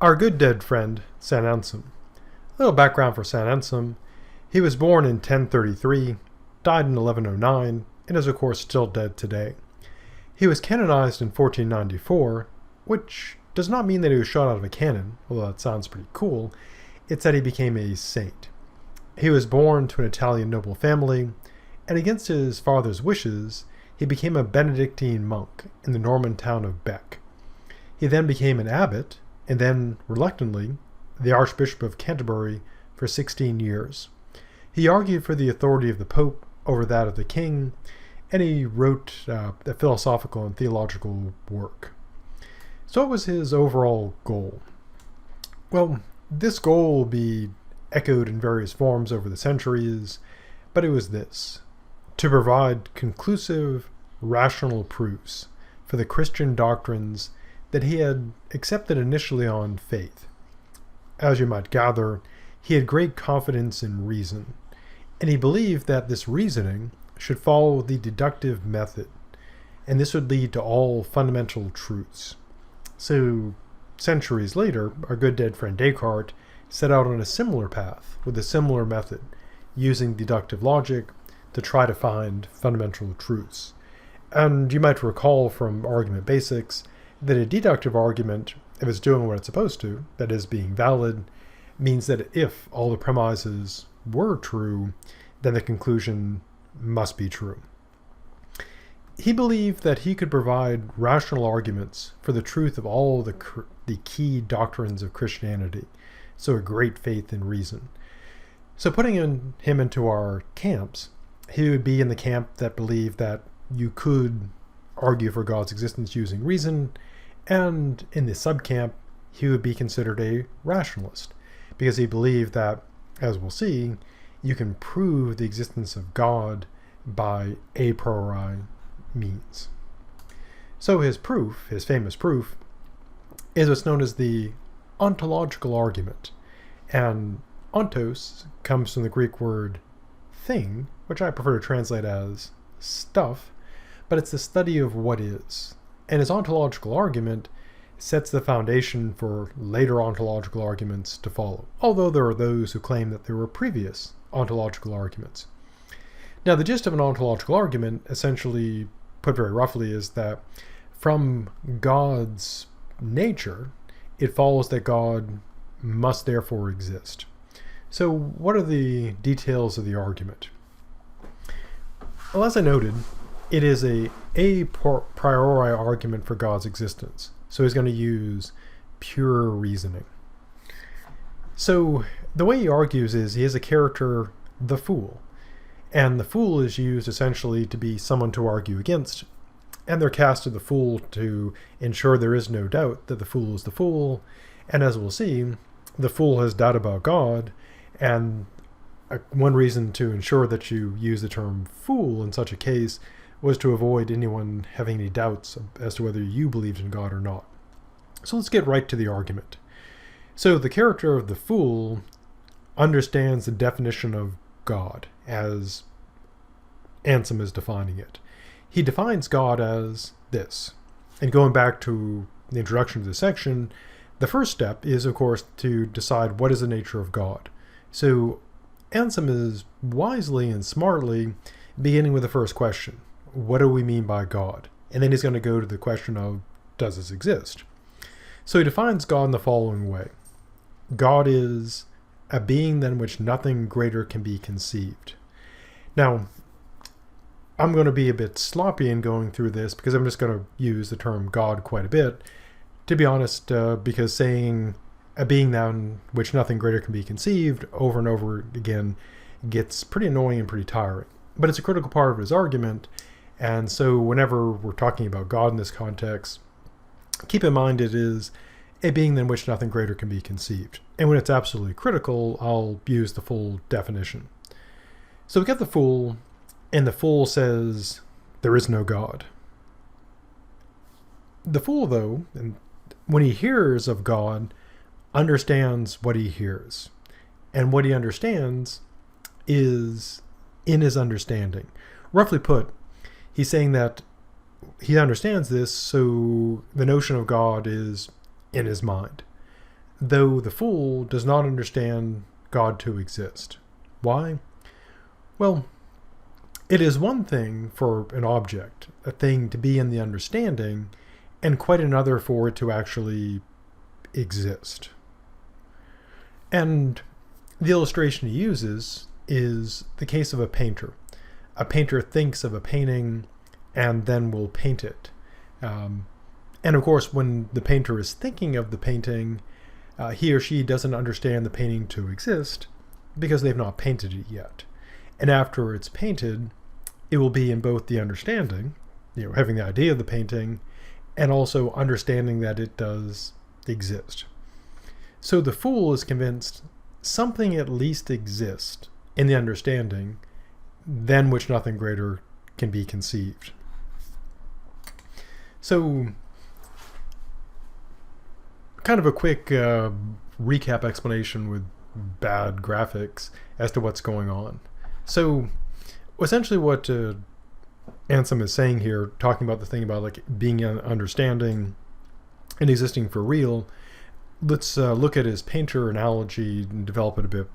Our good dead friend, St. Anselm. A little background for St. Anselm. He was born in 1033, died in 1109, and is of course still dead today. He was canonized in 1494, which does not mean that he was shot out of a cannon, although that sounds pretty cool. It's that he became a saint. He was born to an Italian noble family, and against his father's wishes, he became a Benedictine monk in the Norman town of Bec. He then became an abbot, and then, reluctantly, the Archbishop of Canterbury for 16 years. He argued for the authority of the Pope over that of the king, and he wrote a philosophical and theological work. So what was his overall goal? Well, this goal will be echoed in various forms over the centuries, but it was this: to provide conclusive, rational proofs for the Christian doctrines that he had accepted initially on faith. As you might gather, he had great confidence in reason, and he believed that this reasoning should follow the deductive method, and this would lead to all fundamental truths. So, centuries later, our good dead friend Descartes set out on a similar path with a similar method, using deductive logic to try to find fundamental truths. And you might recall from argument basics that a deductive argument, if it's doing what it's supposed to, that is being valid, means that if all the premises were true, then the conclusion must be true. He believed that he could provide rational arguments for the truth of all the key doctrines of Christianity, so a great faith in reason. So putting him into our camps, he would be in the camp that believed that you could argue for God's existence using reason, and in the subcamp, he would be considered a rationalist, because he believed that, as we'll see, you can prove the existence of God by apriori means. So his proof, his famous proof, is what's known as the ontological argument. And ontos comes from the Greek word thing, which I prefer to translate as stuff, but it's the study of what is. And his ontological argument sets the foundation for later ontological arguments to follow, although there are those who claim that there were previous ontological arguments. Now, the gist of an ontological argument, essentially put very roughly, is that from God's nature, it follows that God must therefore exist. So what are the details of the argument? Well, as I noted, it is a priori argument for God's existence. So he's going to use pure reasoning. So the way he argues is he has a character, the fool. And the fool is used essentially to be someone to argue against. And they're cast to the fool to ensure there is no doubt that the fool is the fool. And as we'll see, the fool has doubt about God. And one reason to ensure that you use the term fool in such a case was to avoid anyone having any doubts as to whether you believed in God or not. So let's get right to the argument. So the character of the fool understands the definition of God as Anselm is defining it. He defines God as this. And going back to the introduction to this section, the first step is, of course, to decide what is the nature of God. So Anselm is wisely and smartly beginning with the first question. What do we mean by God? And then he's going to go to the question of, does this exist? So he defines God in the following way. God is a being than which nothing greater can be conceived. Now, I'm going to be a bit sloppy in going through this because I'm just going to use the term God quite a bit. To be honest, because saying a being than which nothing greater can be conceived over and over again gets pretty annoying and pretty tiring. But it's a critical part of his argument. And so whenever we're talking about God in this context, keep in mind it is a being than which nothing greater can be conceived. And when it's absolutely critical, I'll use the full definition. So we get the fool, and the fool says, there is no God. The fool, though, when he hears of God, understands what he hears. And what he understands is in his understanding. Roughly put, he's saying that he understands this, so the notion of God is in his mind. though the fool does not understand God to exist. Why? Well, it is one thing for an object, a thing, to be in the understanding, and quite another for it to actually exist. And the illustration he uses is the case of a painter. A painter thinks of a painting and then will paint it. And of course, when the painter is thinking of the painting, he or she doesn't understand the painting to exist because they've not painted it yet. And after it's painted, it will be in both the understanding, having the idea of the painting, and also understanding that it does exist. So the fool is convinced something at least exists in the understanding than which nothing greater can be conceived. So, kind of a quick recap explanation with bad graphics as to what's going on. So, essentially what Anselm is saying here, talking about the thing about like being an understanding and existing for real, let's look at his painter analogy and develop it a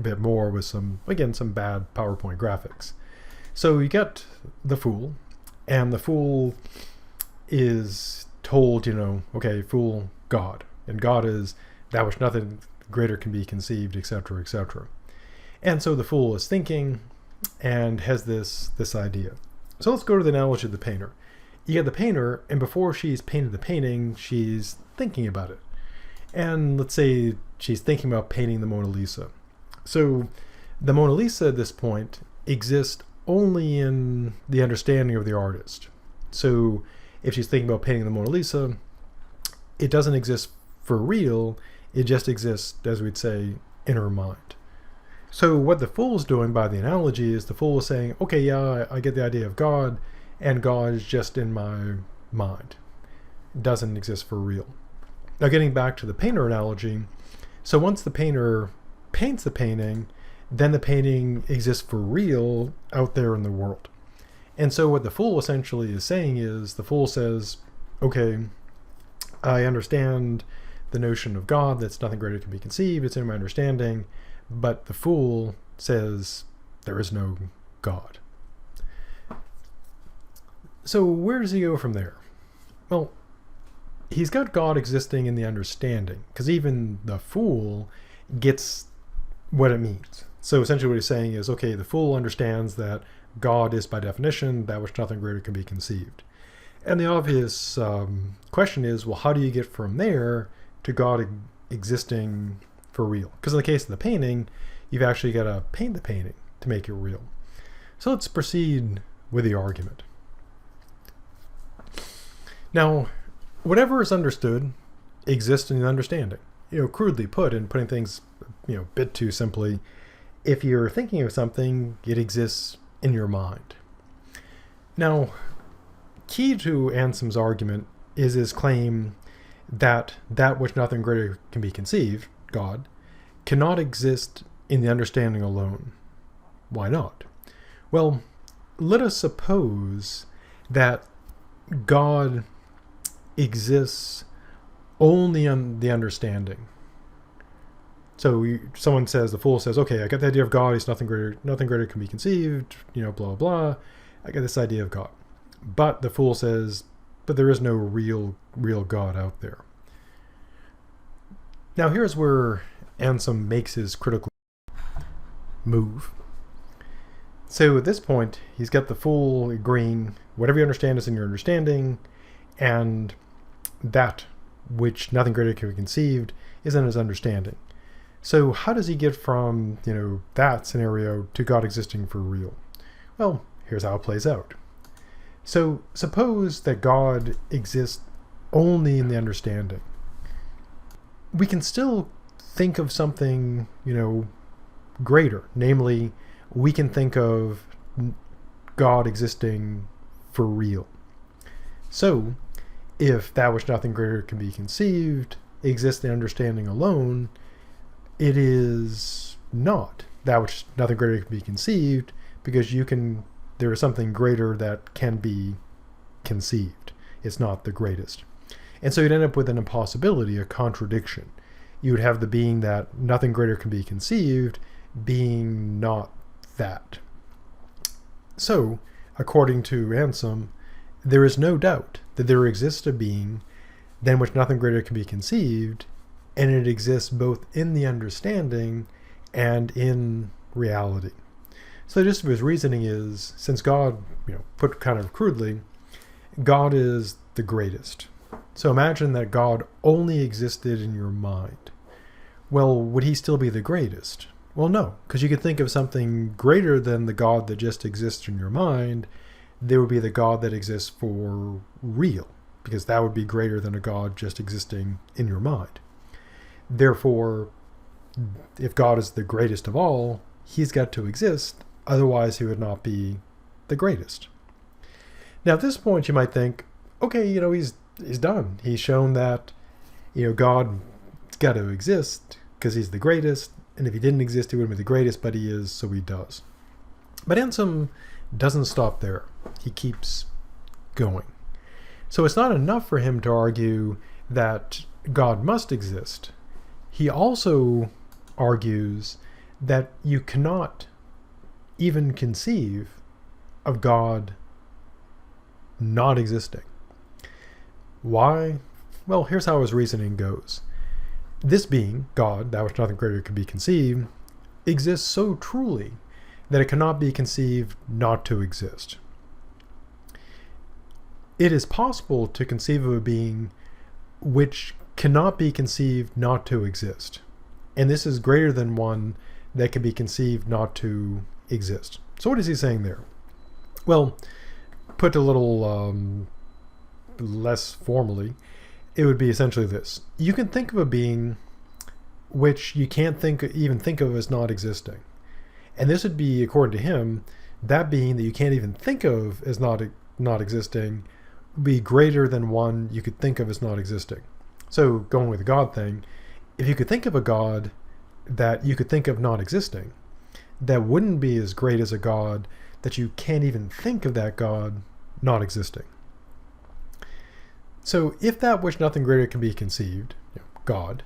bit more with some bad PowerPoint graphics. So you got the fool, and the fool is told, okay, fool, God. And God is that which nothing greater can be conceived, etc., etc. And so the fool is thinking and has this idea. So let's go to the analogy of the painter. You get the painter, and before she's painted the painting, she's thinking about it. And let's say she's thinking about painting the Mona Lisa. So the Mona Lisa at this point exists only in the understanding of the artist. So if she's thinking about painting the Mona Lisa, it doesn't exist for real, it just exists, as we'd say, in her mind. So what the fool's doing by the analogy is the fool is saying, okay, yeah, I get the idea of God, and God is just in my mind. It doesn't exist for real. Now getting back to the painter analogy, so once the painter paints the painting, then the painting exists for real out there in the world. And so what the fool essentially is saying is, the fool says, okay, I understand the notion of God, that's nothing greater can be conceived, it's in my understanding, but the fool says there is no God. So where does he go from there? Well, he's got God existing in the understanding, because even the fool gets what it means. So essentially what he's saying is, okay, the fool understands that God is by definition that which nothing greater can be conceived. And the obvious question is, well, how do you get from there to God existing for real? Because in the case of the painting, you've actually got to paint the painting to make it real. So let's proceed with the argument. Now, whatever is understood exists in the understanding. Crudely put, and putting things a bit too simply, if you're thinking of something, it exists in your mind. Now, key to Anselm's argument is his claim that that which nothing greater can be conceived, God, cannot exist in the understanding alone. Why not? Well, let us suppose that God exists only on the understanding. So someone says, the fool says, okay, I got the idea of God, he's nothing greater can be conceived, blah, blah. I got this idea of God. But the fool says, but there is no real God out there. Now here's where Anselm makes his critical move. So at this point, he's got the fool agreeing, whatever you understand is in your understanding, and that which nothing greater can be conceived is in his understanding. So how does he get from, that scenario to God existing for real? Well, here's how it plays out. So suppose that God exists only in the understanding. We can still think of something, greater. Namely, we can think of God existing for real. So, if that which nothing greater can be conceived exists in understanding alone, it is not that which nothing greater can be conceived, because there is something greater that can be conceived. It's not the greatest. And so you'd end up with an impossibility, a contradiction. you would have the being that nothing greater can be conceived being not that. So, according to Anselm, there is no doubt that there exists a being than which nothing greater can be conceived, and it exists both in the understanding and in reality. So just his reasoning is, since God, put kind of crudely, God is the greatest. So imagine that God only existed in your mind. Well, would he still be the greatest? Well, no, because you could think of something greater than the God that just exists in your mind. There would be the God that exists for real, because that would be greater than a God just existing in your mind. Therefore, if God is the greatest of all, he's got to exist, otherwise he would not be the greatest. Now at this point you might think, okay, he's done. He's shown that, God's got to exist because he's the greatest, and if he didn't exist he wouldn't be the greatest, but he is, so he does. But Anselm doesn't stop there. He keeps going. So it's not enough for him to argue that God must exist. He also argues that you cannot even conceive of God not existing. Why? Well, here's how his reasoning goes. This being, God, that which nothing greater could be conceived, exists so truly that it cannot be conceived not to exist. It is possible to conceive of a being which cannot be conceived not to exist. And this is greater than one that can be conceived not to exist. So what is he saying there? Well, put a little less formally, it would be essentially this. You can think of a being which you can't even think of as not existing. And this would be, according to him, that being that you can't even think of as not existing would be greater than one you could think of as not existing. So going with the God thing, if you could think of a God that you could think of not existing, that wouldn't be as great as a God that you can't even think of that God not existing. So if that which nothing greater can be conceived, God,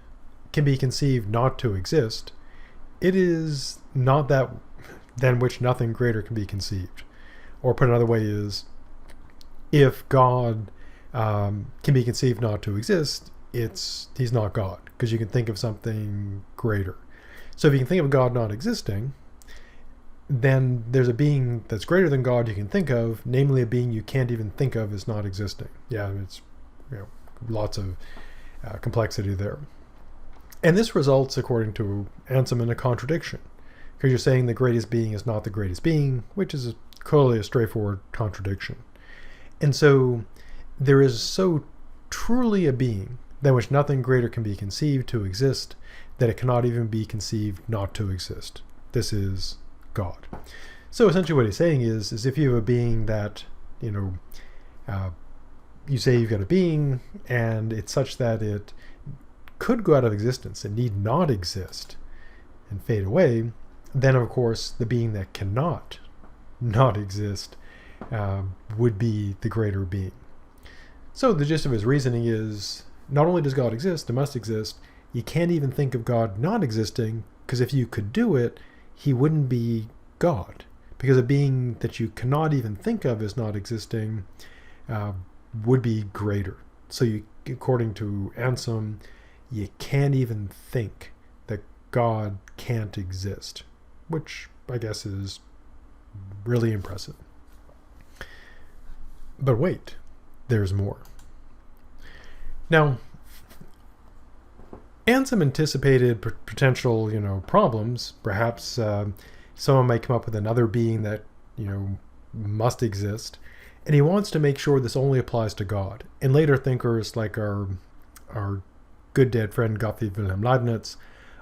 can be conceived not to exist, it is not that than which nothing greater can be conceived. Or put another way is, if God can be conceived not to exist, he's not God, because you can think of something greater. So if you can think of God not existing, then there's a being that's greater than God you can think of, namely a being you can't even think of as not existing. Yeah, it's lots of complexity there. And this results, according to Anselm, in a contradiction, because you're saying the greatest being is not the greatest being, which is clearly a straightforward contradiction. And so there is so truly a being than which nothing greater can be conceived to exist, that it cannot even be conceived not to exist. This is God. So essentially what he's saying is if you have a being that, you say you've got a being and it's such that it could go out of existence and need not exist and fade away, then of course the being that cannot not exist would be the greater being. So the gist of his reasoning is, not only does God exist, it must exist, you can't even think of God not existing, because if you could do it, he wouldn't be God. Because a being that you cannot even think of as not existing would be greater. So according to Anselm, you can't even think that God can't exist, which I guess is really impressive. But wait, there's more. Now, Anselm anticipated potential, problems. Perhaps someone might come up with another being that, must exist, and he wants to make sure this only applies to God. And later thinkers like our good dead friend Gottfried Wilhelm Leibniz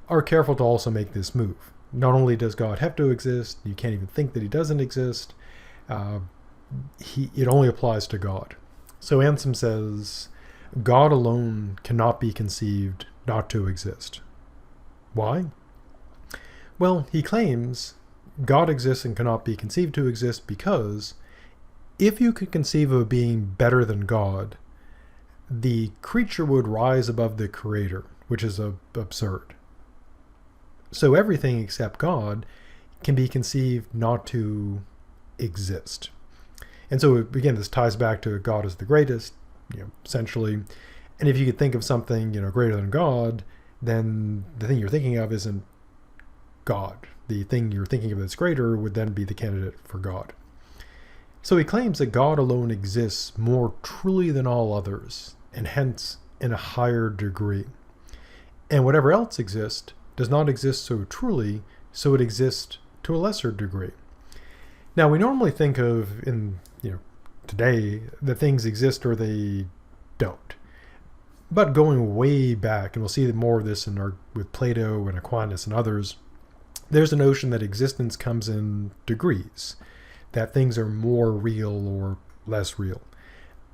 are careful to also make this move. Not only does God have to exist, you can't even think that he doesn't exist, it only applies to God. So Anselm says, God alone cannot be conceived not to exist. Why? Well, he claims God exists and cannot be conceived to exist because if you could conceive of a being better than God, the creature would rise above the creator, which is absurd. So everything except God can be conceived not to exist. And so again, this ties back to God is the greatest, essentially. And if you could think of something, greater than God, then the thing you're thinking of isn't God. The thing you're thinking of that's greater would then be the candidate for God. So he claims that God alone exists more truly than all others, and hence in a higher degree. And whatever else exists does not exist so truly, so it exists to a lesser degree. Now, we normally think of today that things exist or they don't. But going way back, and we'll see more of this with Plato and Aquinas and others, there's a notion that existence comes in degrees, that things are more real or less real.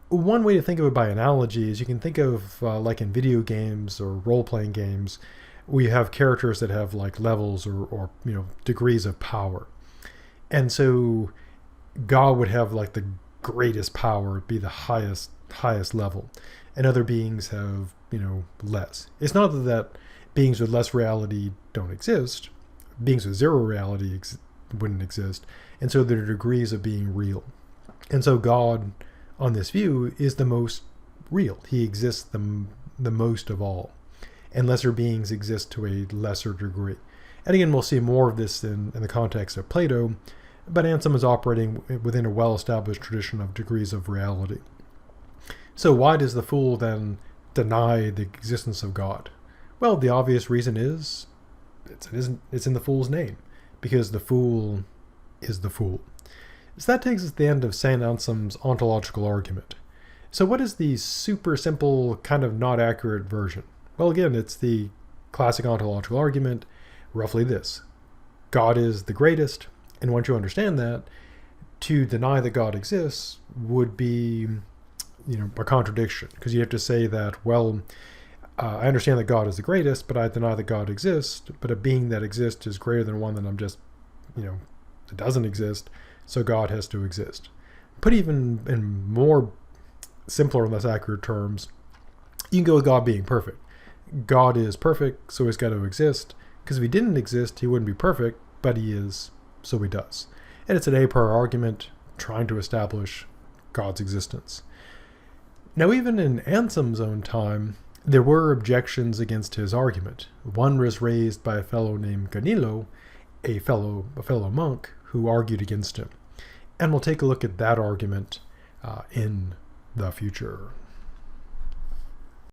One way to think of it by analogy is you can think of like in video games or role-playing games, we have characters that have like levels or degrees of power. And so God would have like the greatest power, be the highest level, and other beings have less. It's not that beings with less reality don't exist. Beings with zero reality wouldn't exist, and so there are degrees of being real. And so God, on this view, is the most real. He exists the most of all, and lesser beings exist to a lesser degree. And again, we'll see more of this in the context of Plato, but Anselm is operating within a well-established tradition of degrees of reality. So why does the fool then deny the existence of God? Well, the obvious reason is it's in the fool's name, because the fool is the fool. So that takes us to the end of St. Anselm's ontological argument. So what is the super simple, kind of not accurate version? Well, again, it's the classic ontological argument, roughly this. God is the greatest, and once you understand that, to deny that God exists would be a contradiction, because you have to say that, I understand that God is the greatest, but I deny that God exists, but a being that exists is greater than one that I'm just, that doesn't exist, so God has to exist. Put even in more simpler and less accurate terms, you can go with God being perfect. God is perfect, so he's got to exist, because if he didn't exist, he wouldn't be perfect, but he is, so he does. And it's an a priori argument trying to establish God's existence. Now, even in Anselm's own time, there were objections against his argument. One was raised by a fellow named Ganilo, a fellow monk, who argued against him. And we'll take a look at that argument in the future.